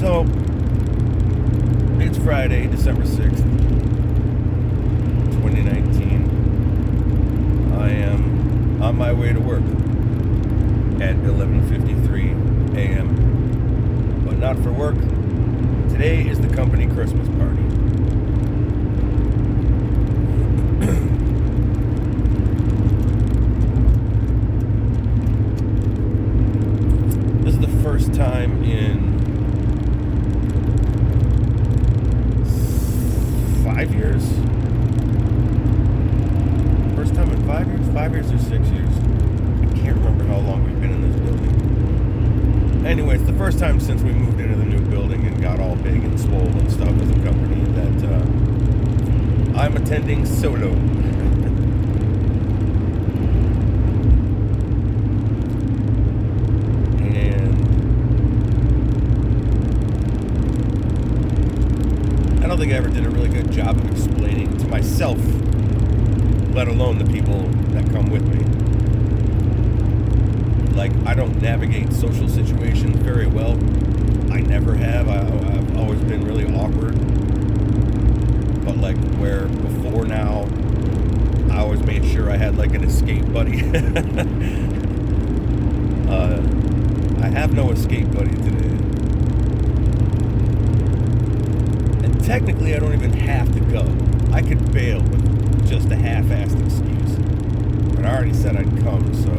So, it's Friday, December 6th, 2019. I am on my way to work at 11:53 a.m. But not for work. Today is the company Christmas party. This is the first time in 5 years? First time in 5 years? 5 years or 6 years? I can't remember how long we've been in this building. Anyway, it's the first time since we moved into the new building and got all big and swole and stuff as a company that I'm attending solo. I don't think I ever did a really good job of explaining to myself, let alone the people that come with me. Like, I don't navigate social situations very well. I never have. I've always been really awkward. But, like, where before now, I always made sure I had, like, an escape buddy. I have no escape buddy today. Technically, I don't even have to go. I could bail with just a half-assed excuse. But I already said I'd come, so...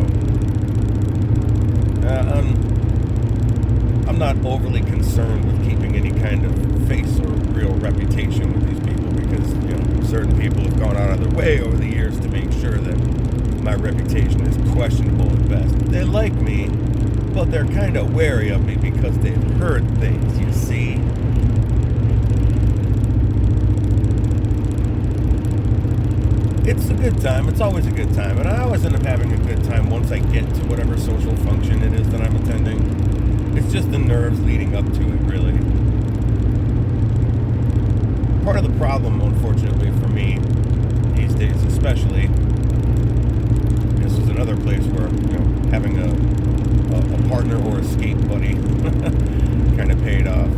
I'm not overly concerned with keeping any kind of face or real reputation with these people because, you know, certain people have gone out of their way over the years to make sure that my reputation is questionable at best. They like me, but they're kind of wary of me because they've heard things, you see? It's a good time. It's always a good time. And I always end up having a good time once I get to whatever social function it is that I'm attending. It's just the nerves leading up to it, really. Part of the problem, unfortunately, for me, these days especially, this is another place where, you know, having a partner or escape buddy kind of paid off.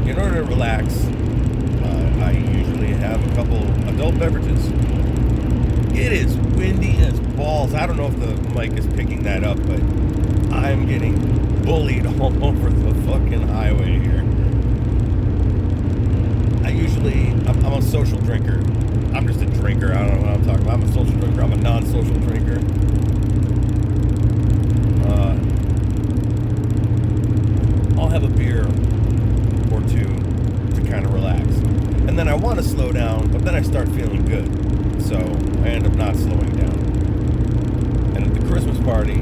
In order to relax, I usually have a couple adult beverages. It is windy as balls. I don't know if the mic is picking that up, but I'm getting bullied all over the fucking highway here. I'm a social drinker. I'm just a drinker. I don't know what I'm talking about. I'm a social drinker. I'm a non-social drinker. I'll have a beer or two to kind of relax. And then I want to slow down, but then I start feeling good. So I end up not slowing down. And at the Christmas party,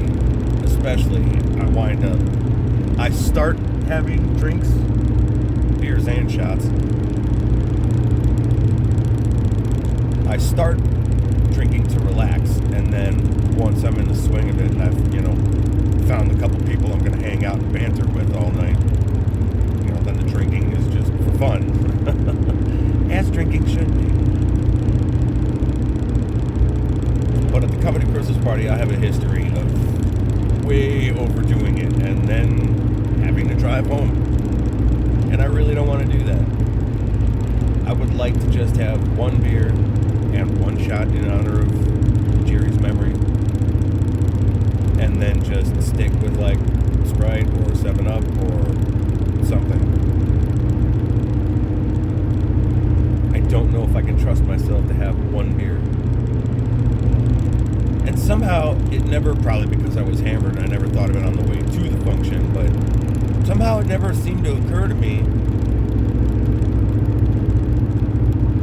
especially, I start having drinks, beers and shots. I start drinking to relax, and then once I'm in the swing of it and I've, you know, found a couple people I'm going to hang out and banter with all night, you know, then the drinking is just for fun. As drinking should be. But at the company Christmas party, I have a history of way overdoing it and then having to drive home. And I really don't want to do that. I would like to just have one beer and one shot in honor of Jerry's memory. And then just stick with, like, Sprite or 7-Up or something. I don't know if I can trust myself to have one beer. And somehow it never, probably because I was hammered and I never thought of it on the way to the function, but somehow it never seemed to occur to me.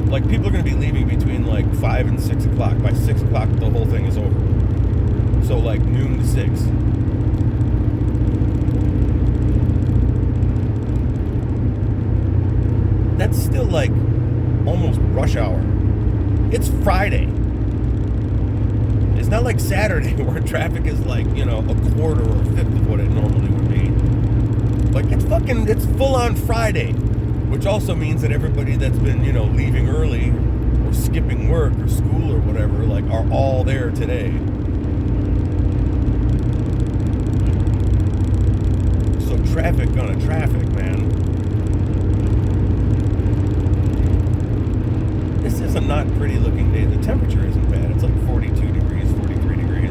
Like, people are going to be leaving between like 5 and 6 o'clock. By 6 o'clock, the whole thing is over. So like noon to 6. That's still like almost rush hour. It's Friday. It's not like Saturday where traffic is like, you know, a quarter or a fifth of what it normally would be. Like, it's full on Friday, which also means that everybody that's been, you know, leaving early or skipping work or school or whatever, like, are all there today. So traffic gonna traffic, man. This is a not pretty looking day. The temperature isn't bad. It's like 42 degrees, 43 degrees.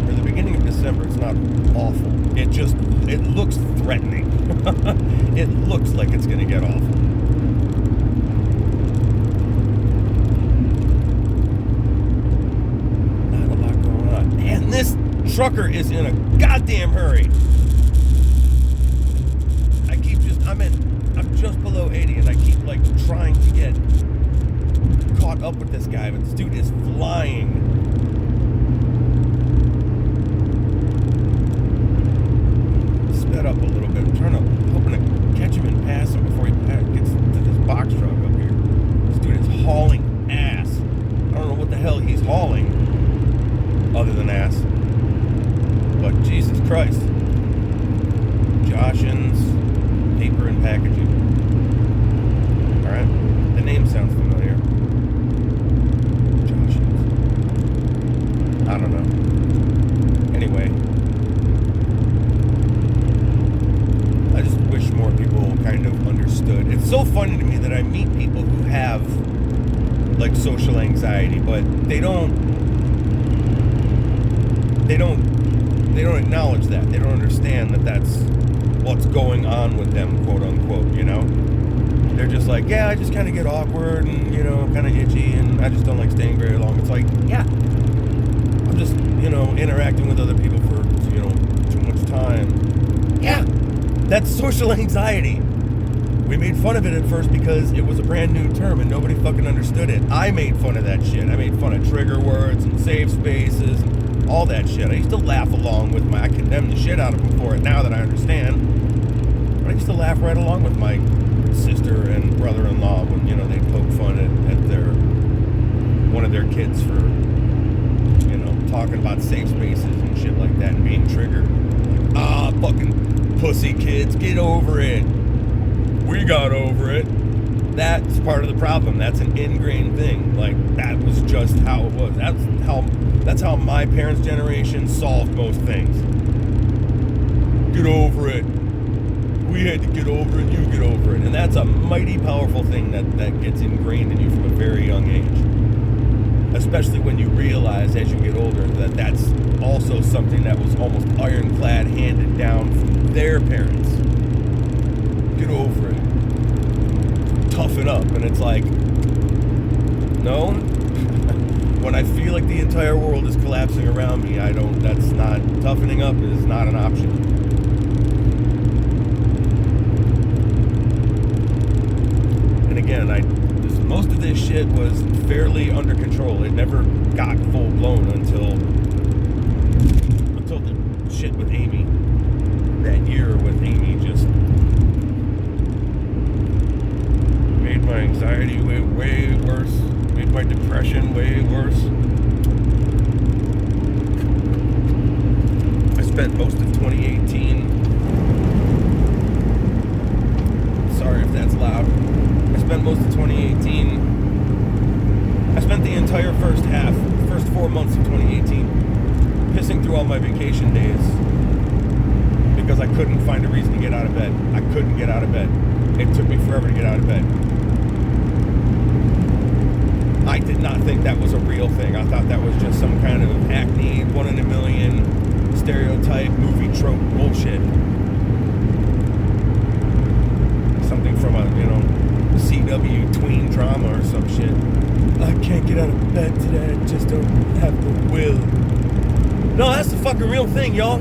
For the beginning of December, it's not awful. It looks threatening. It looks like it's gonna get awful. Not a lot going on. And this trucker is in a goddamn hurry. I'm just below 80 and I keep like trying to get caught up with this guy, but this dude is flying. Sped up a little bit. I'm hoping to catch him and pass him before he gets to this box truck up here. This dude is hauling ass. I don't know what the hell he's hauling other than ass. But Jesus Christ. Joshins Paper and Packaging. Alright. The name sounds familiar. Joshins. I don't know. Anyway. I just wish more people kind of understood. It's so funny to me that I meet people who have like social anxiety, but they don't acknowledge that. They don't understand that that's what's going on with them, quote unquote, you know? They're just like, yeah, I just kind of get awkward and, you know, kind of itchy and I just don't like staying very long. It's like, yeah, I'm just, you know, interacting with other people for, you know, too much time. Yeah, that's social anxiety. We made fun of it at first because it was a brand new term and nobody fucking understood it. I made fun of that shit. I made fun of trigger words and safe spaces and all that shit. I used to laugh along with I condemn the shit out of them for it now that I understand. But I used to laugh right along with my sister and brother-in-law when, you know, they poke fun at one of their kids for, you know, talking about safe spaces and shit like that and being triggered. Like, fucking pussy kids, get over it. We got over it. That's part of the problem. That's an ingrained thing. Like, that was just how it was. That's how my parents' generation solved most things. Get over it. We had to get over it, you get over it. And that's a mighty powerful thing that gets ingrained in you from a very young age. Especially when you realize as you get older that that's also something that was almost ironclad handed down from their parents. Get over it. Toughen up. And it's like, no. When I feel like the entire world is collapsing around me, toughening up is not an option. And again, most of this shit was fairly under control. It never got full blown until the shit with Amy. That year with Amy just made my anxiety way worse. Made my depression way worse. I spent most of 2018. Sorry if that's loud. I spent most of 2018. I spent the entire first 4 months of 2018, pissing through all my vacation days because I couldn't find a reason to get out of bed. I couldn't get out of bed. It took me forever to get out of bed. I did not think that was a real thing. I thought that was just some kind of hackneyed, 1 in a million stereotype movie trope bullshit. Something from a, you know, CW tween drama or some shit. I can't get out of bed today. I just don't have the will. No, that's the fucking real thing, y'all.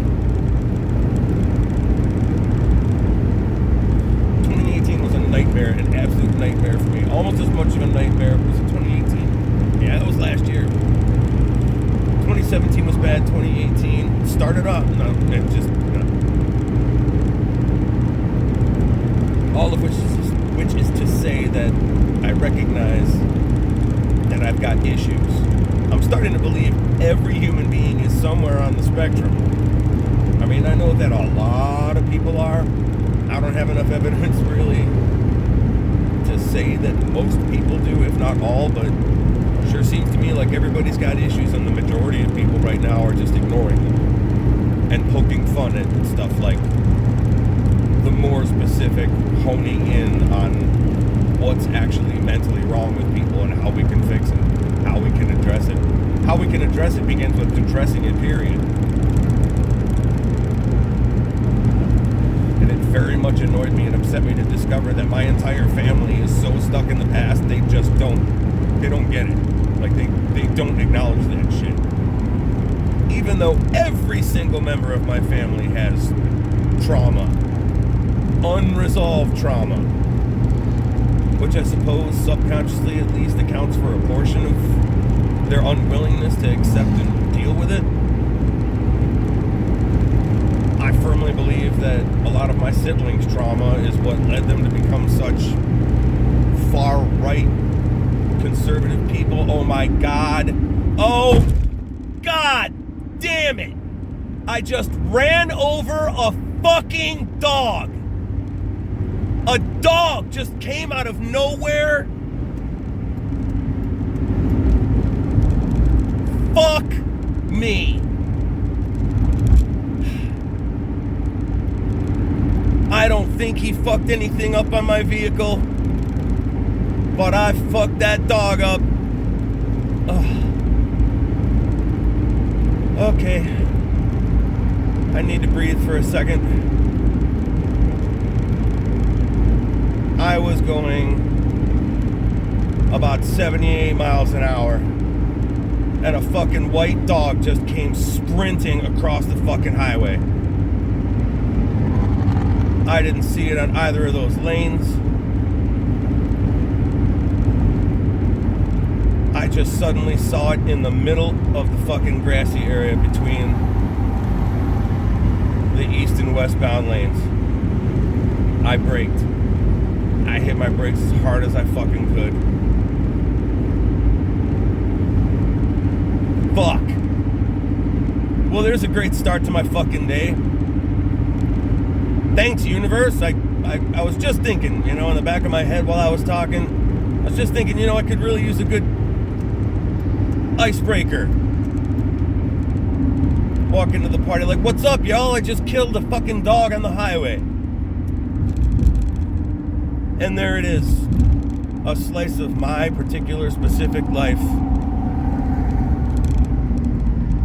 2018 was a nightmare, an absolute nightmare for me. Almost as much of a nightmare as 2018. Yeah, that was last year. 2017 was bad. 2018 started off. No, it just, you know. All of which is to say that I recognize that I've got issues. I'm starting to believe every human being is somewhere on the spectrum. I mean, I know that a lot of people are. I don't have enough evidence really to say that most people do, if not all, but sure seems to me like everybody's got issues and the majority of people right now are just ignoring them. and poking fun at stuff like the more specific honing in on what's actually mentally wrong with people and how we can fix it, how we can address it. How we can address it begins with addressing it, period. And it very much annoyed me and upset me to discover that my entire family is so stuck in the past, they just don't get it. Like, they don't acknowledge that shit. Even though every single member of my family has trauma. Unresolved trauma. Which I suppose subconsciously at least accounts for a portion of their unwillingness to accept and deal with it. I firmly believe that a lot of my siblings' trauma is what led them to become such far-right conservative people. Oh my God. Oh, God damn it. I just ran over a fucking dog. A dog just came out of nowhere. Fuck me. I don't think he fucked anything up on my vehicle, but I fucked that dog up. Ugh. Okay. I need to breathe for a second. I was going about 78 miles an hour, and a fucking white dog just came sprinting across the fucking highway. I didn't see it on either of those lanes. I just suddenly saw it in the middle of the fucking grassy area between the east and westbound lanes. I braked. I hit my brakes as hard as I fucking could. Fuck. Well, there's a great start to my fucking day. Thanks, universe. I was just thinking, in the back of my head while I was talking, I was just thinking, I could really use a good icebreaker. Walk into the party like, what's up, y'all? I just killed a fucking dog on the highway. And there it is. A slice of my particular specific life.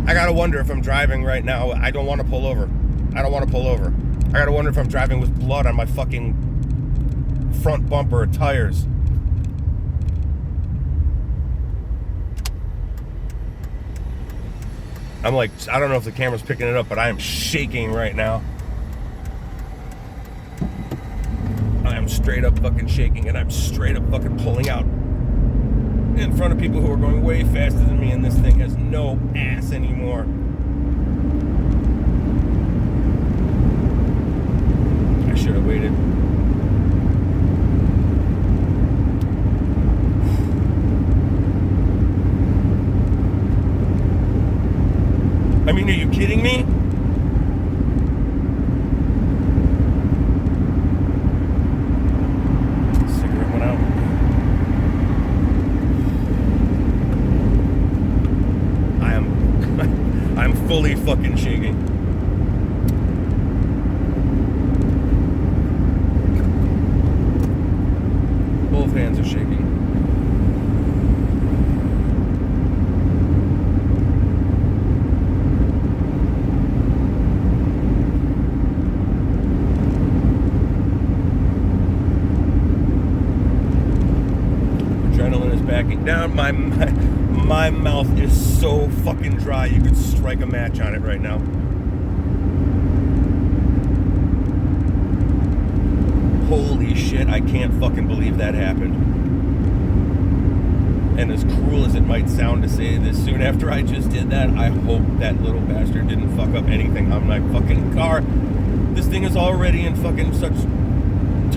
I gotta wonder if I'm driving right now. I don't want to pull over. I gotta wonder if I'm driving with blood on my fucking front bumper or tires. I'm like, I don't know if the camera's picking it up, but I am shaking right now. I am straight up fucking shaking, and I'm straight up fucking pulling out in front of people who are going way faster than me, and this thing has no ass anymore. I should have waited. I mean, are you kidding me? Cigarette went out. I'm fully fucking shaking. Both hands are shaking. Adrenaline is backing down. My mouth is so fucking dry you could strike a match on it right now. Holy shit, I can't fucking believe that happened. And as cruel as it might sound to say this soon after I just did that, I hope that little bastard didn't fuck up anything on my fucking car. This thing is already in fucking such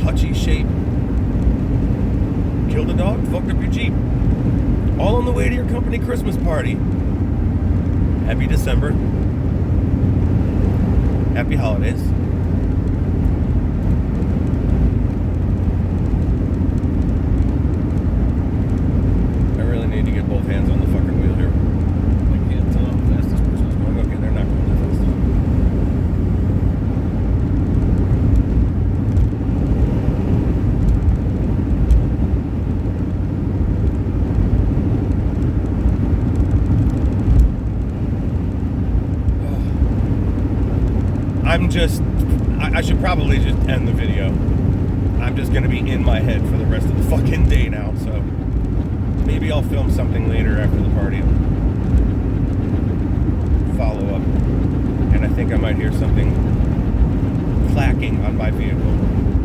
touchy shape. Killed a dog, fucked up your Jeep. All on the way to your company Christmas party. Happy December. Happy holidays. I really need to get both hands on the fucking wheel here. I can't tell how fast this person's going. Okay, they're not going that fast. I should probably just end the video. I'm just going to be in my head for the rest of the fucking day now, so maybe I'll film something later after the party. Follow up. And I think I might hear something clacking on my vehicle.